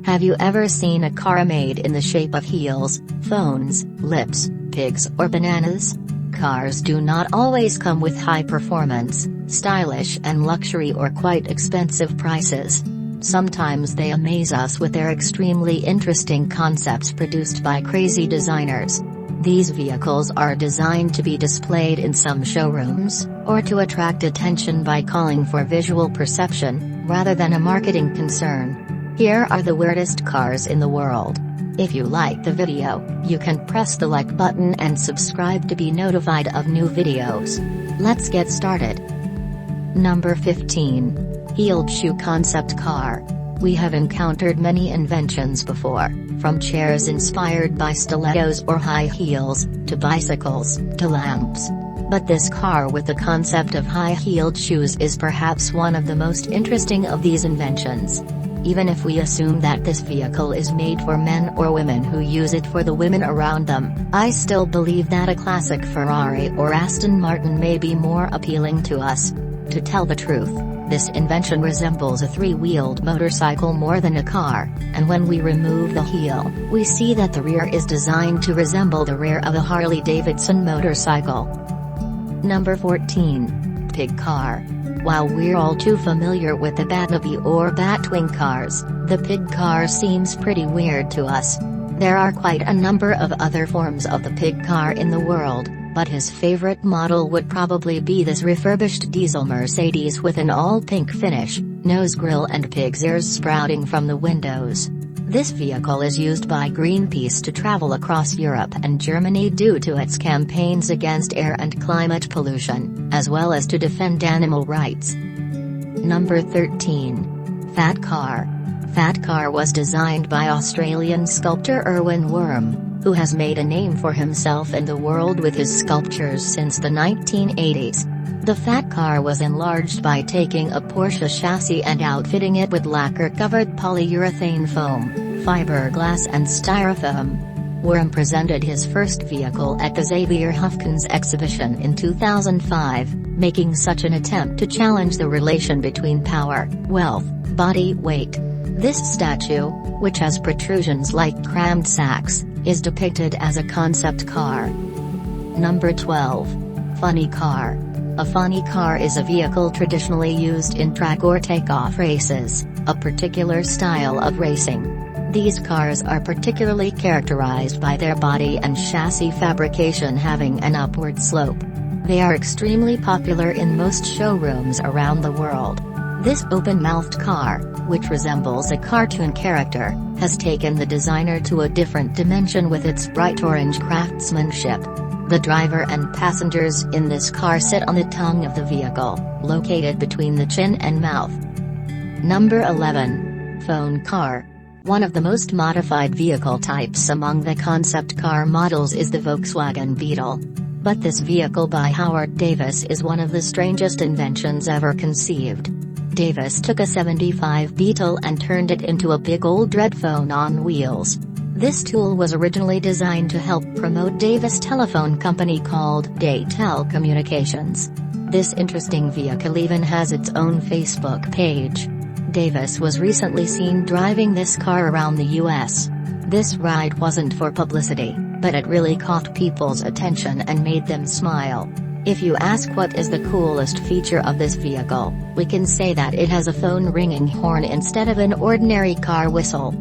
Have you ever seen a car made in the shape of heels, phones, lips, pigs or bananas? Cars do not always come with high performance, stylish and luxury or quite expensive prices. Sometimes they amaze us with their extremely interesting concepts produced by crazy designers. These vehicles are designed to be displayed in some showrooms, or to attract attention by calling for visual perception, rather than a marketing concern. Here are the weirdest cars in the world. If you like the video, you can press the like button and subscribe to be notified of new videos. Let's get started. Number 15. Heeled Shoe Concept Car. We have encountered many inventions before, from chairs inspired by stilettos or high heels, to bicycles, to lamps. But this car with the concept of high-heeled shoes is perhaps one of the most interesting of these inventions. Even if we assume that this vehicle is made for men or women who use it for the women around them, I still believe that a classic Ferrari or Aston Martin may be more appealing to us. To tell the truth, this invention resembles a three-wheeled motorcycle more than a car, and when we remove the heel, we see that the rear is designed to resemble the rear of a Harley-Davidson motorcycle. Number 14. Pig Car. While we're all too familiar with the Batmobile or Batwing cars, the pig car seems pretty weird to us. There are quite a number of other forms of the pig car in the world, but his favorite model would probably be this refurbished diesel Mercedes with an all-pink finish, nose grille and pig's ears sprouting from the windows. This vehicle is used by Greenpeace to travel across Europe and Germany due to its campaigns against air and climate pollution, as well as to defend animal rights. Number 13. Fat Car. Fat Car was designed by Australian sculptor Erwin Wurm, who has made a name for himself in the world with his sculptures since the 1980s. The Fat Car was enlarged by taking a Porsche chassis and outfitting it with lacquer-covered polyurethane foam, fiberglass and styrofoam. Wurm presented his first vehicle at the Xavier Hufkens exhibition in 2005, making such an attempt to challenge the relation between power, wealth, body weight. This statue, which has protrusions like crammed sacks, is depicted as a concept car. Number 12. Funny Car. A funny car is a vehicle traditionally used in track or takeoff races, a particular style of racing. These cars are particularly characterized by their body and chassis fabrication having an upward slope. They are extremely popular in most showrooms around the world. This open-mouthed car, which resembles a cartoon character, has taken the designer to a different dimension with its bright orange craftsmanship. The driver and passengers in this car sit on the tongue of the vehicle, located between the chin and mouth. Number 11. Phone Car. One of the most modified vehicle types among the concept car models is the Volkswagen Beetle. But this vehicle by Howard Davis is one of the strangest inventions ever conceived. Davis took a '75 Beetle and turned it into a big old red phone on wheels. This tool was originally designed to help promote Davis' telephone company called Daytel Communications. This interesting vehicle even has its own Facebook page. Davis was recently seen driving this car around the US. This ride wasn't for publicity, but it really caught people's attention and made them smile. If you ask what is the coolest feature of this vehicle, we can say that it has a phone ringing horn instead of an ordinary car whistle.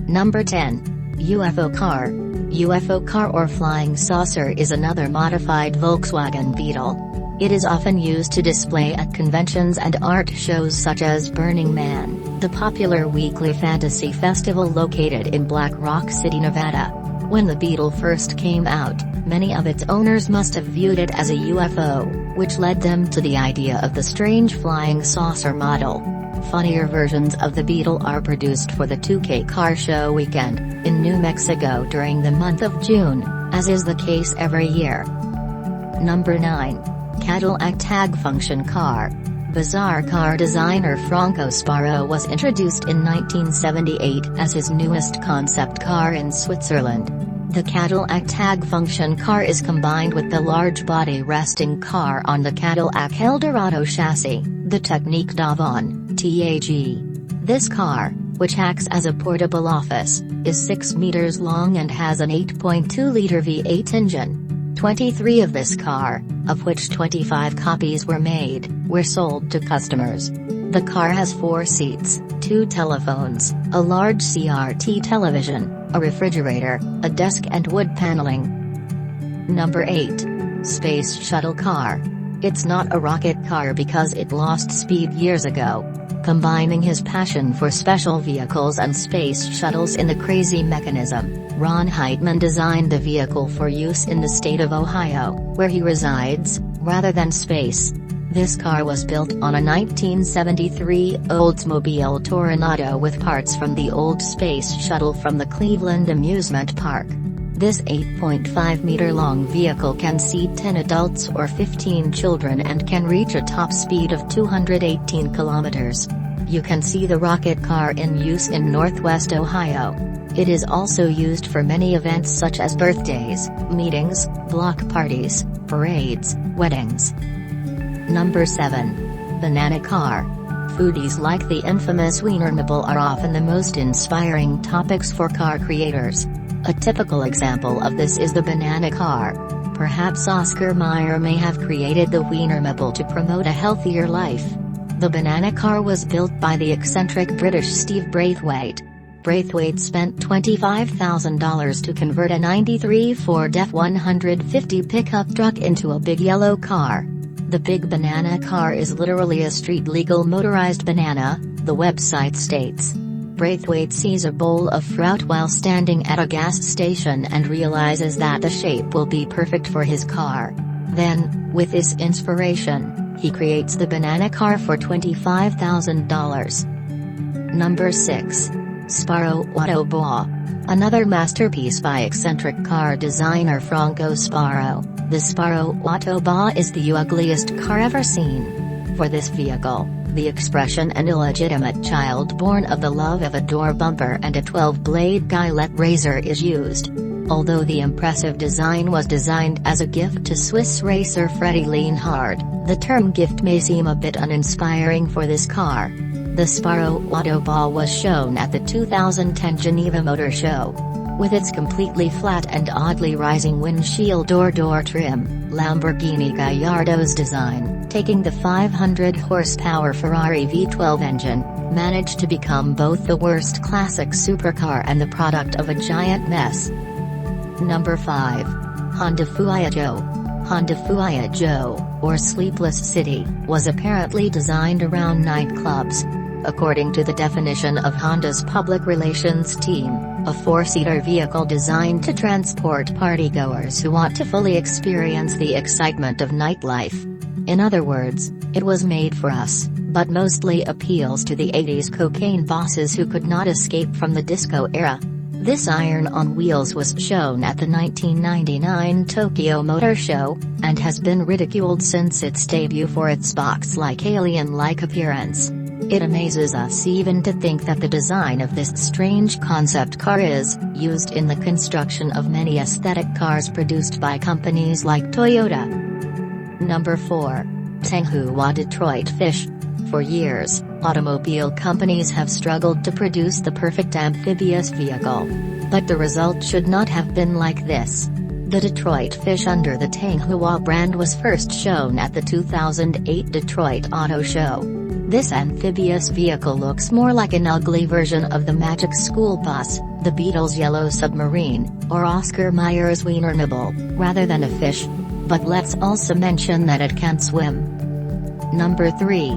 Number 10. UFO Car. UFO Car or Flying Saucer is another modified Volkswagen Beetle. It is often used to display at conventions and art shows such as Burning Man, the popular weekly fantasy festival located in Black Rock City, Nevada. When the Beetle first came out, many of its owners must have viewed it as a UFO, which led them to the idea of the strange flying saucer model. Funnier versions of the Beetle are produced for the 2K car show weekend, in New Mexico during the month of June, as is the case every year. Number 9. Cadillac Tag Function Car. Bizarre car designer Franco Sparrow was introduced in 1978 as his newest concept car in Switzerland. The Cadillac Tag Function Car is combined with the large body resting car on the Cadillac Eldorado chassis, the Technique d'Avant, TAG. This car, which acts as a portable office, is 6 meters long and has an 8.2-liter V8 engine. 23 of this car, of which 25 copies were made, were sold to customers. The car has 4 seats, 2 telephones, a large CRT television, a refrigerator, a desk and wood paneling. Number 8. Space Shuttle Car. It's not a rocket car because it lost speed years ago. Combining his passion for special vehicles and space shuttles in the crazy mechanism, Ron Heitman designed the vehicle for use in the state of Ohio, where he resides, rather than space. This car was built on a 1973 Oldsmobile Toronado with parts from the old space shuttle from the Cleveland Amusement Park. This 8.5-meter-long vehicle can seat 10 adults or 15 children and can reach a top speed of 218 kilometers. You can see the rocket car in use in Northwest Ohio. It is also used for many events such as birthdays, meetings, block parties, parades, weddings. Number 7. Banana Car. Foodies like the infamous Wienermobile are often the most inspiring topics for car creators. A typical example of this is the banana car. Perhaps Oscar Mayer may have created the Wienermobile to promote a healthier life. The banana car was built by the eccentric British Steve Braithwaite. Braithwaite spent $25,000 to convert a '93 Ford F-150 pickup truck into a big yellow car. The big banana car is literally a street-legal motorized banana, the website states. Braithwaite sees a bowl of fruit while standing at a gas station and realizes that the shape will be perfect for his car. Then, with this inspiration, he creates the banana car for $25,000. Number 6. Sparrow Autobahn. Another masterpiece by eccentric car designer Franco Sparrow, the Sparrow Autobahn is the ugliest car ever seen. For this vehicle, the expression "an illegitimate child born of the love of a door bumper and a 12-blade guylet razor" is used. Although the impressive design was designed as a gift to Swiss racer Freddie Lienhard, the term gift may seem a bit uninspiring for this car. The Sparrow Autobahn was shown at the 2010 Geneva Motor Show. With its completely flat and oddly rising windshield door trim, Lamborghini Gallardo's design, taking the 500-horsepower Ferrari V12 engine, managed to become both the worst classic supercar and the product of a giant mess. Number 5. Honda Fujo. Honda Fujo, or Sleepless City, was apparently designed around nightclubs. According to the definition of Honda's public relations team, a 4-seater vehicle designed to transport partygoers who want to fully experience the excitement of nightlife. In other words, it was made for us, but mostly appeals to the 80s cocaine bosses who could not escape from the disco era. This iron on wheels was shown at the 1999 Tokyo Motor Show, and has been ridiculed since its debut for its box-like alien-like appearance. It amazes us even to think that the design of this strange concept car is used in the construction of many aesthetic cars produced by companies like Toyota. Number 4. Tanghua Detroit Fish. For years, automobile companies have struggled to produce the perfect amphibious vehicle. But the result should not have been like this. The Detroit Fish under the Tanghua brand was first shown at the 2008 Detroit Auto Show. This amphibious vehicle looks more like an ugly version of the Magic School Bus, the Beatles' Yellow Submarine, or Oscar Mayer's Wienermobile, rather than a fish. But let's also mention that it can swim. Number 3.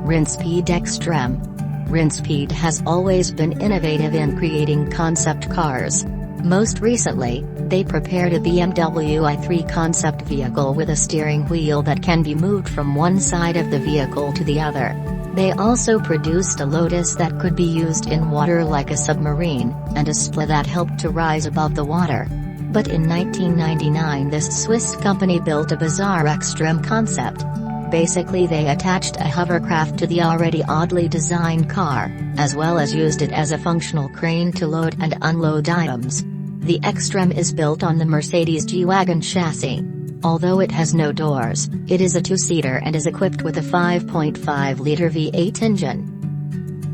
Rinspeed Extreme. Rinspeed has always been innovative in creating concept cars. Most recently, they prepared a BMW i3 concept vehicle with a steering wheel that can be moved from one side of the vehicle to the other. They also produced a Lotus that could be used in water like a submarine, and a Spla that helped to rise above the water. But in 1999 this Swiss company built a bizarre extreme concept. Basically they attached a hovercraft to the already oddly designed car, as well as used it as a functional crane to load and unload items. The Extreme is built on the Mercedes G-Wagon chassis. Although it has no doors, it is a 2-seater and is equipped with a 5.5-liter V8 engine.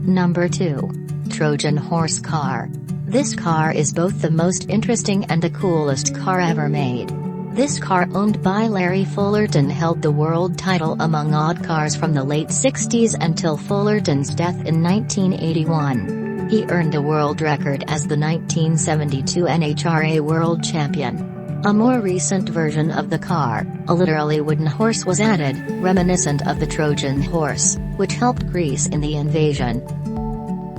Number 2. Trojan Horse Car. This car is both the most interesting and the coolest car ever made. This car, owned by Larry Fullerton, held the world title among odd cars from the late 60s until Fullerton's death in 1981. He earned a world record as the 1972 NHRA World Champion. A more recent version of the car, a literally wooden horse, was added, reminiscent of the Trojan horse, which helped Greece in the invasion.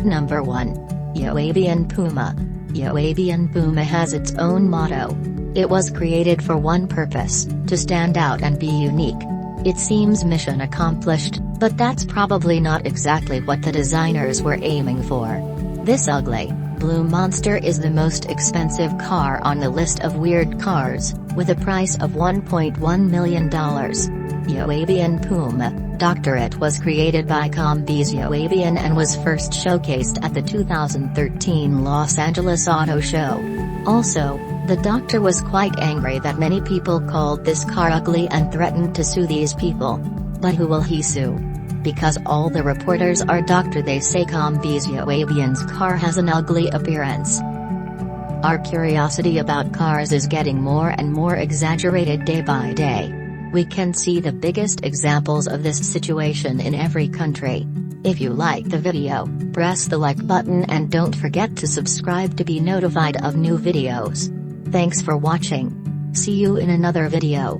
Number 1. Joabian Puma. Joabian Puma has its own motto. It was created for one purpose: to stand out and be unique. It seems mission accomplished, but that's probably not exactly what the designers were aiming for. This ugly, blue monster is the most expensive car on the list of weird cars, with a price of $1.1 million. Joabian Puma, Doctorate was created by Combis Joabian and was first showcased at the 2013 Los Angeles Auto Show. Also, the doctor was quite angry that many people called this car ugly and threatened to sue these people. But who will he sue? Because all the reporters are doctor, they say Combis Joabian's car has an ugly appearance. Our curiosity about cars is getting more and more exaggerated day by day. We can see the biggest examples of this situation in every country. If you like the video, press the like button and don't forget to subscribe to be notified of new videos. Thanks for watching. See you in another video.